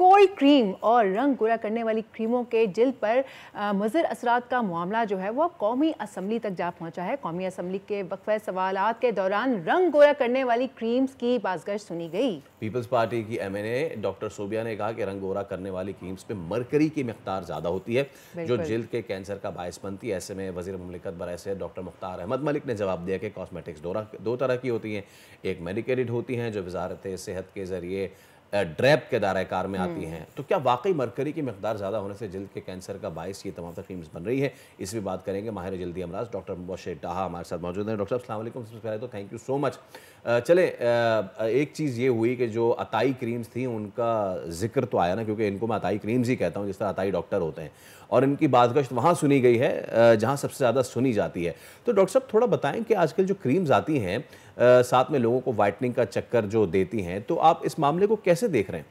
Cold cream और रंग गोरा करने वाली क्रीमों के जिल्द पर मुज़िर असरात का मामला जो है वो कौमी असम्बली तक जा पहुंचा है। कौमी असम्बली के वक्फे सवालात के दौरान रंग गोरा करने वाली क्रीम्स की बाज़गश्त सुनी गई। पीपल्स पार्टी की एमएनए डॉक्टर सोबिया ने कहा कि रंग गोरा करने वाली क्रीम्स में मरकरी की मिकदार ज़्यादा होती है जो जिल्द के कैंसर का बायस बनती है। ऐसे में वज़ीर मुमलिकत बराए सेहत डॉक्टर मुख्तार अहमद मलिक ने जवाब दिया कि कॉस्मेटिक्स दो तरह की होती हैं, एक मेडिकेटेड होती हैं जो वजारत सेहत के ज़रिए ड्रैप के दायरे कार में आती हैं। तो क्या वाकई मरकरी की मिकदार ज़्यादा होने से जल्द के कैंसर का बायस ये तमाम क्रीम्स बन रही है? इस भी बात करेंगे। माहिर जल्दी अमराज डॉक्टर मुबश्शिर टाहा हमारे साथ मौजूद हैं। डॉक्टर साहब अस्सलाम वालेकुम। सबसे पहले तो थैंक यू सो मच। चले एक चीज़ ये हुई कि जो अताई क्रीम्स थी उनका जिक्र तो आया ना, क्योंकि इनको मैं अताई क्रीम्स ही कहता हूँ जिस तरह अताई डॉक्टर होते हैं, और इनकी बातगश्त वहाँ सुनी गई है जहाँ सबसे ज़्यादा सुनी जाती है। तो डॉक्टर साहब थोड़ा बताएं कि आजकल जो क्रीम्स आती हैं साथ में लोगों को वाइटनिंग का चक्कर जो देती हैं, तो आप इस मामले को कैसे देख रहे हैं?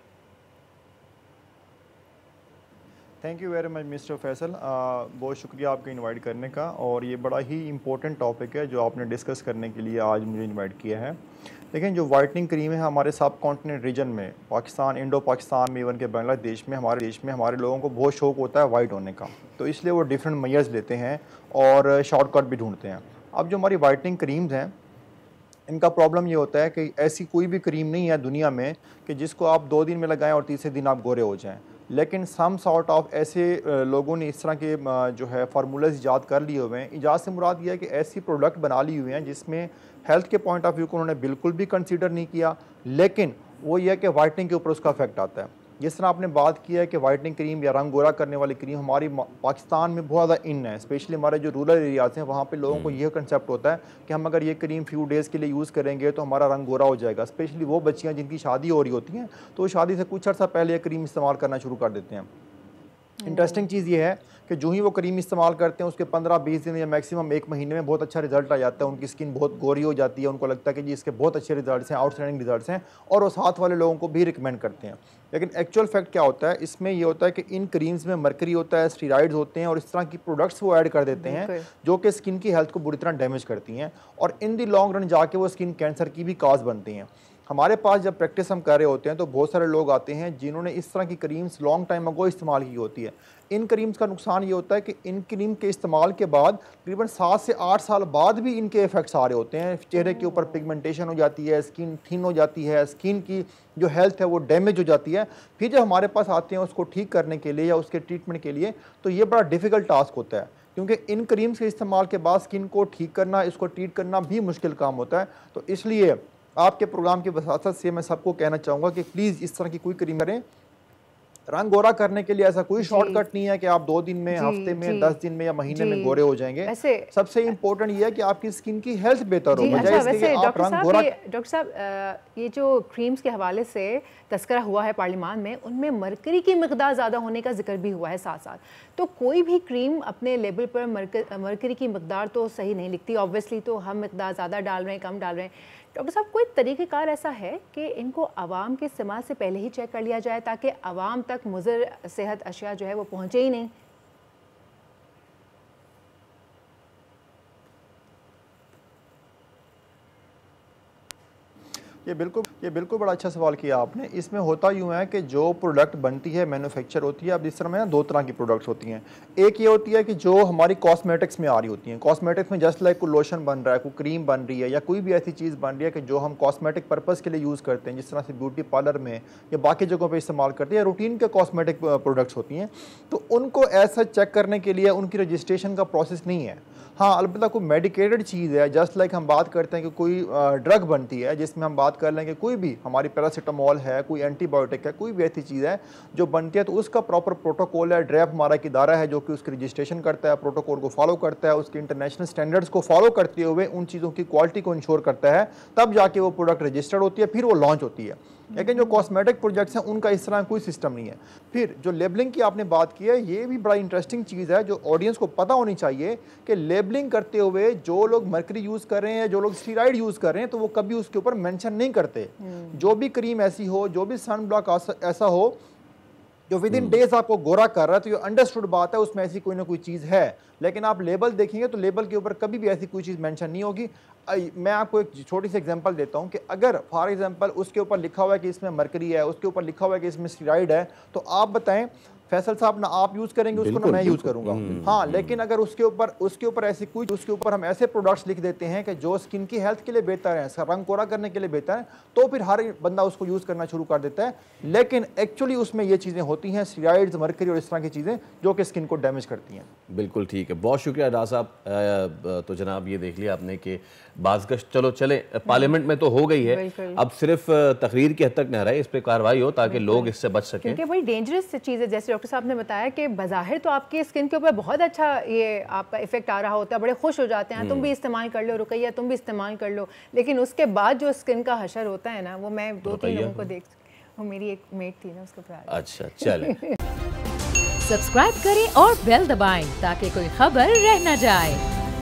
Thank you very much mister Faisal, बहुत शुक्रिया आपका इनवाइट करने का। और ये बड़ा ही इम्पोर्टेंट टॉपिक है जो आपने डिस्कस करने के लिए आज मुझे इनवाइट किया है। लेकिन जो वाइटनिंग क्रीम है हमारे सब कॉन्टिनेंट रीजन में, पाकिस्तान, इंडो पाकिस्तान में, इवन के बांग्लादेश में, हमारे देश में हमारे लोगों को बहुत शौक होता है वाइट होने का, तो इसलिए वो डिफरेंट मेजर्स लेते हैं और शॉर्टकट भी ढूंढते हैं। अब जो हमारी वाइटनिंग क्रीम्स हैं इनका प्रॉब्लम ये होता है कि ऐसी कोई भी क्रीम नहीं है दुनिया में कि जिसको आप 2 दिन में लगाएं और तीसरे दिन आप गोरे हो जाएं। लेकिन सम सॉर्ट ऑफ ऐसे लोगों ने इस तरह के जो है फार्मूलाज ईजाद कर लिए हुए हैं। ईजाद से मुराद ये है कि ऐसी प्रोडक्ट बना ली हुई हैं जिसमें हेल्थ के पॉइंट ऑफ व्यू को उन्होंने बिल्कुल भी कंसीडर नहीं किया, लेकिन वो ये है कि वाइटनिंग के ऊपर उसका इफेक्ट आता है। जिस तरह आपने बात किया है कि वाइटनिंग क्रीम या रंग गोरा करने वाली क्रीम हमारी पाकिस्तान में बहुत ज़्यादा इन है, स्पेशली हमारे जो रूरल एरियाज़ हैं वहाँ पे लोगों को यह कंसेप्ट होता है कि हम अगर ये क्रीम फ्यू डेज़ के लिए यूज़ करेंगे तो हमारा रंग गोरा हो जाएगा। स्पेशली वो बच्चियाँ जिनकी शादी हो रही होती हैं तो शादी से कुछ अर्सा पहले ये क्रीम इस्तेमाल करना शुरू कर देते हैं। इंटरेस्टिंग चीज़ ये है कि जो ही वो क्रीम इस्तेमाल करते हैं उसके 15-20 दिन या मैक्सिमम 1 महीने में बहुत अच्छा रिजल्ट आ जाता है। उनकी स्किन बहुत गोरी हो जाती है, उनको लगता है कि जी इसके बहुत अच्छे रिजल्ट्स हैं, आउटस्टैंडिंग रिजल्ट्स हैं, और वो साथ वाले लोगों को भी रिकमेंड करते हैं। लेकिन एक्चुअल फैक्ट क्या होता है, इसमें ये होता है कि इन क्रीम्स में मरकरी होता है, स्टीरॉइड्स होते हैं और इस तरह की प्रोडक्ट्स वो ऐड कर देते हैं जो कि स्किन की हेल्थ को बुरी तरह डैमेज करती हैं और इन दी लॉन्ग रन जाके वो स्किन कैंसर की भी काज बनती हैं। हमारे पास जब प्रैक्टिस हम कर रहे होते हैं तो बहुत सारे लोग आते हैं जिन्होंने इस तरह की क्रीम्स लॉन्ग टाइम अगो इस्तेमाल की होती है। इन क्रीम्स का नुकसान ये होता है कि इन क्रीम के इस्तेमाल के बाद तकरीबन 7 से 8 साल बाद भी इनके इफेक्ट्स आ रहे होते हैं। चेहरे के ऊपर पिगमेंटेशन हो जाती है, स्किन थिन हो जाती है, स्किन की जो हेल्थ है वो डैमेज हो जाती है। फिर जब हमारे पास आते हैं उसको ठीक करने के लिए या उसके ट्रीटमेंट के लिए तो ये बड़ा डिफ़िकल्ट टास्क होता है, क्योंकि इन क्रीम्स के इस्तेमाल के बाद स्किन को ठीक करना, इसको ट्रीट करना भी मुश्किल काम होता है। तो इसलिए आपके प्रोग्राम की वसासत से मैं सबको कहना चाहूँगा कि प्लीज़ इस तरह की कोई क्रीम करें। रंग गोरा करने के लिए ऐसा कोई शॉर्टकट नहीं है कि आप 2 दिन में, हफ्ते में, 10 दिन में या महीने में गोरे हो जाएंगे। सबसे इम्पोर्टेंट ये है कि आपकी स्किन की हेल्थ बेहतर हो, बजाय इसके कि आप रंग गोरा। डॉक्टर साहब, ये जो क्रीम्स के हवाले से तस्करा हुआ है पार्लियामान में, उनमें मरकरी की मिकदार ज़्यादा होने का जिक्र भी हुआ है साथ साथ। तो कोई भी क्रीम अपने लेबल पर मरकरी की मिकदार तो सही नहीं लिखती, ऑब्वियसली, तो हम मिकदार ज़्यादा डाल रहे हैं, कम डाल रहे हैं। डॉक्टर साहब, कोई तरीक़ेकार ऐसा है कि इनको आवाम के इस्तेमाल से पहले ही चेक कर लिया जाए ताकि आवाम तक मुज़र सेहत अशिया जो है वो पहुँचे ही नहीं? ये बिल्कुल बड़ा अच्छा सवाल किया आपने। इसमें होता यूँ है कि जो प्रोडक्ट बनती है, मैन्युफैक्चर होती है, अब इस तरह में ना 2 तरह की प्रोडक्ट्स होती हैं। एक ये होती है कि जो हमारी कॉस्मेटिक्स में आ रही होती हैं। कॉस्मेटिक्स में जस्ट लाइक कोई लोशन बन रहा है, कोई क्रीम बन रही है या कोई भी ऐसी चीज़ बन रही है कि जो हम कॉस्मेटिक पर्पज़ के लिए यूज़ करते हैं, जिस तरह से ब्यूटी पार्लर में या बाकी जगहों पर इस्तेमाल करते हैं, रूटीन के कॉस्मेटिक प्रोडक्ट्स होती हैं। तो उनको ऐसा चेक करने के लिए उनकी रजिस्ट्रेशन का प्रोसेस नहीं है। हाँ, अलबत्ता कोई मेडिकेटेड चीज़ है, जस्ट लाइक हम बात करते हैं कि कोई ड्रग बनती है, जिसमें हम बात कर लें कि कोई भी हमारी पैरासीटामोल है, कोई एंटीबायोटिक है, कोई भी ऐसी चीज़ है जो बनती है, तो उसका प्रॉपर प्रोटोकॉल है। ड्रैप हमारा एक इदारा है जो कि उसकी रजिस्ट्रेशन करता है, प्रोटोकॉल को फॉलो करता है, उसके इंटरनेशनल स्टैंडर्ड्स को फॉलो करते हुए उन चीज़ों की क्वालिटी को इंश्योर करता है, तब जाके वो प्रोडक्ट रजिस्टर्ड होती है, फिर वो लॉन्च होती है। लेकिन जो कॉस्मेटिक प्रोजेक्ट्स हैं उनका इस तरह कोई सिस्टम नहीं है। फिर जो लेबलिंग की आपने बात की है, ये भी बड़ा इंटरेस्टिंग चीज़ है जो ऑडियंस को पता होनी चाहिए कि लेबलिंग करते हुए जो लोग मरकरी यूज़ कर रहे हैं, जो लोग स्टीरॉइड यूज़ कर रहे हैं, तो वो कभी उसके ऊपर मेंशन नहीं करते। जो भी क्रीम ऐसी हो, जो भी सन ब्लॉक ऐसा हो जो विद इन डेज आपको गोरा कर रहा है, तो ये अंडरस्टूड बात है, उसमें ऐसी कोई ना कोई चीज़ है। लेकिन आप लेबल देखेंगे तो लेबल के ऊपर कभी भी ऐसी कोई चीज़ मेंशन नहीं होगी। मैं आपको एक छोटी सी एग्जांपल देता हूं कि अगर फॉर एग्जांपल उसके ऊपर लिखा हुआ है कि इसमें मरकरी है, उसके ऊपर लिखा हुआ है कि इसमें स्टेरॉइड है, तो आप बताएं फैसल साहब, ना आप यूज करेंगे उसको, ना मैं यूज करूंगा। हाँ, लेकिन अगर उसके ऊपर ऐसी कोई, उसके ऊपर हम ऐसे प्रोडक्ट्स लिख देते हैं कि जो स्किन की हेल्थ के लिए बेहतर है, रंग कोरा करने के लिए बेहतर है, तो फिर हर बंदा उसको यूज करना शुरू कर देता है। लेकिन एक्चुअली उसमें ये चीजें होती हैं, स्टेरॉइड्स, मरकरी और इस तरह की चीजें जो कि स्किन को डैमेज करती हैं। बिल्कुल ठीक है, बहुत शुक्रिया डॉक्टर साहब। तो जनाब ये देख लिया आपने कि बाज़गश्त चलो चले पार्लियामेंट में तो हो गई है, अब सिर्फ तकरीर की हद तक न रहे, इस पे कार्रवाई हो ताकि लोग इससे बच सकें, क्योंकि बड़ी डेंजरस चीज़ है। जैसे डॉक्टर साहब ने बताया कि बज़ाहिर तो आपकी स्किन के ऊपर बहुत अच्छा ये आपका इफेक्ट आ रहा होता है, बड़े खुश हो जाते हैं, तुम भी इस्तेमाल कर लो, रुकैया तुम भी इस्तेमाल कर लो, लेकिन उसके बाद जो स्किन का हशर होता है ना, वो मैं 2-3 लोगों को देख, वो मेरी एक मेट थी ना, उसके ऊपर। अच्छा चले सब्सक्राइब करें और बेल दबाएं ताकि कोई खबर रह न जाए।